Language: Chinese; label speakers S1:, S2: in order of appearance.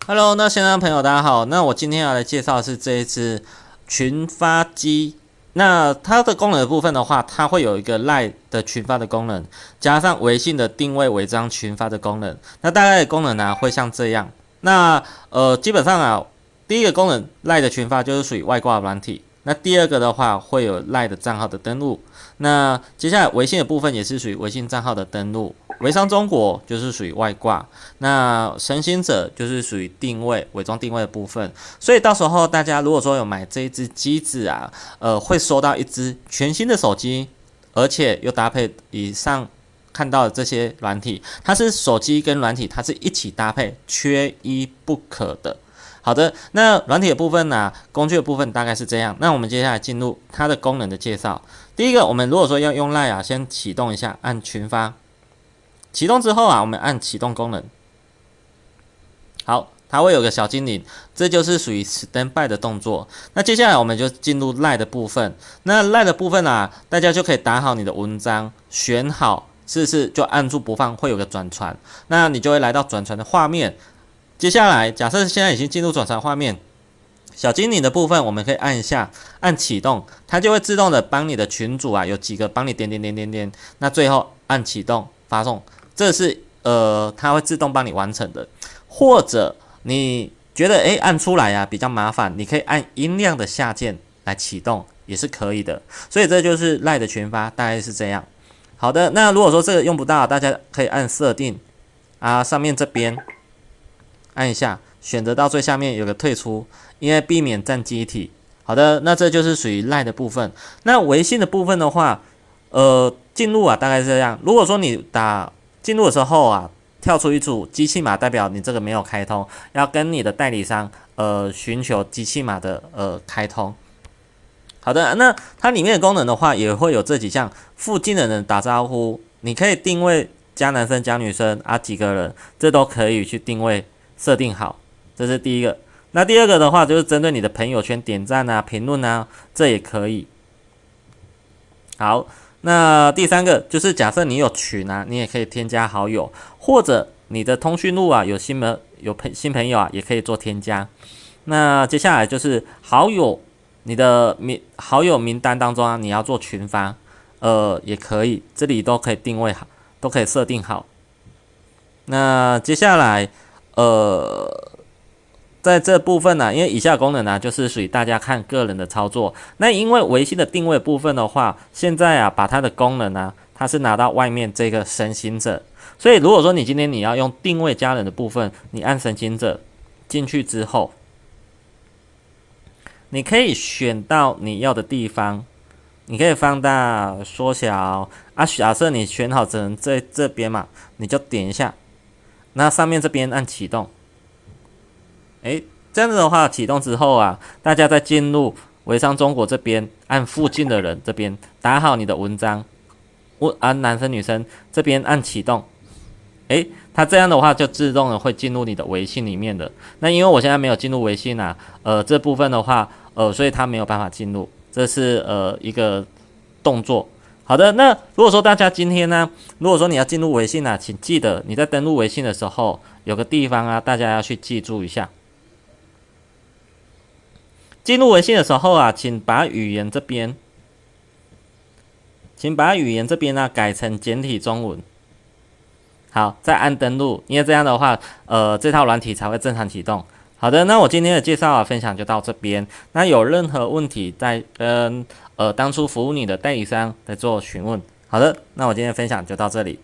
S1: Hello，那线上朋友大家好，那我今天要来介绍的是这一支群发机。那它的功能的部分的话，它会有一个 LINE 的群发的功能，加上微信的定位违章群发的功能。那大概的功能呢，会像这样。那基本上啊，第一个功能 LINE 的群发就是属于外挂软体。那第二个的话，会有 LINE 的账号的登录。那接下来微信的部分也是属于微信账号的登录。微商中国就是属于外挂，那神行者就是属于定位伪装定位的部分，所以到时候大家如果说有买这一只机子啊，会收到一只全新的手机，而且又搭配以上看到的这些软体，它是手机跟软体它是一起搭配，缺一不可的。好的，那软体的部分呢，工具的部分大概是这样。那我们接下来进入它的功能的介绍。第一个，我们如果说要用 LINE 啊，先启动一下，按群发。启动之后啊，我们按启动功能。好，它会有个小精灵，这就是属于 standby 的动作。那接下来我们就进入 LINE 的部分。那 LINE 的部分啊，大家就可以打好你的文章，选好，就按住不放，会有个转传。那你就会来到转传的画面。接下来，假设现在已经进入转传画面，小精灵的部分我们可以按一下，按启动，它就会自动的帮你的群组啊，有几个帮你点。那最后按启动发送。这是它会自动帮你完成的，或者你觉得按出来啊比较麻烦，你可以按音量的下键来启动也是可以的。所以这就是 LINE 的群发，大概是这样。好的，那如果说这个用不到，大家可以按设定啊，上面这边按一下，选择到最下面有个退出，因为避免占机体。好的，那这就是属于 LINE 的部分。那微信的部分的话，进入啊大概是这样。如果说你进入的时候啊，跳出一组机器码，代表你这个没有开通，要跟你的代理商寻求机器码的开通。好的，那它里面的功能的话，也会有这几项：附近的人打招呼，你可以定位加男生加女生啊几个人，这都可以去定位设定好。这是第一个。那第二个的话，就是针对你的朋友圈点赞啊、评论啊，这也可以。好。那第三个就是假设你有群啊，你也可以添加好友，或者你的通讯录啊有新朋友啊，也可以做添加。那接下来就是好友，你的好友名单当中啊，你要做群发，也可以，这里都可以定位好，都可以设定好。那接下来在这部分呢，因为以下功能呢，就是属于大家看个人的操作。那因为微信的定位部分的话，现在啊，把它的功能呢，它是拿到外面这个神行者。所以如果说你今天你要用定位家人的部分，你按神行者进去之后，你可以选到你要的地方，你可以放大、缩小啊。假设你选好只能在这边嘛，你就点一下，那上面这边按启动。这样子的话，启动之后啊，大家再进入微商中国这边，按附近的人这边打好你的文章，按男生女生这边按启动，它这样的话就自动的会进入你的微信里面的。那因为我现在没有进入微信啊，这部分的话，所以它没有办法进入，这是一个动作。好的，那如果说大家今天呢，如果说你要进入微信啊，请记得你在登录微信的时候，有个地方啊，大家要去记住一下。进入微信的时候啊，请把语言这边呢改成简体中文。好，再按登录，因为这样的话，这套软体才会正常启动。好的，那我今天的介绍啊分享就到这边。那有任何问题再跟当初服务你的代理商来做询问。好的，那我今天的分享就到这里。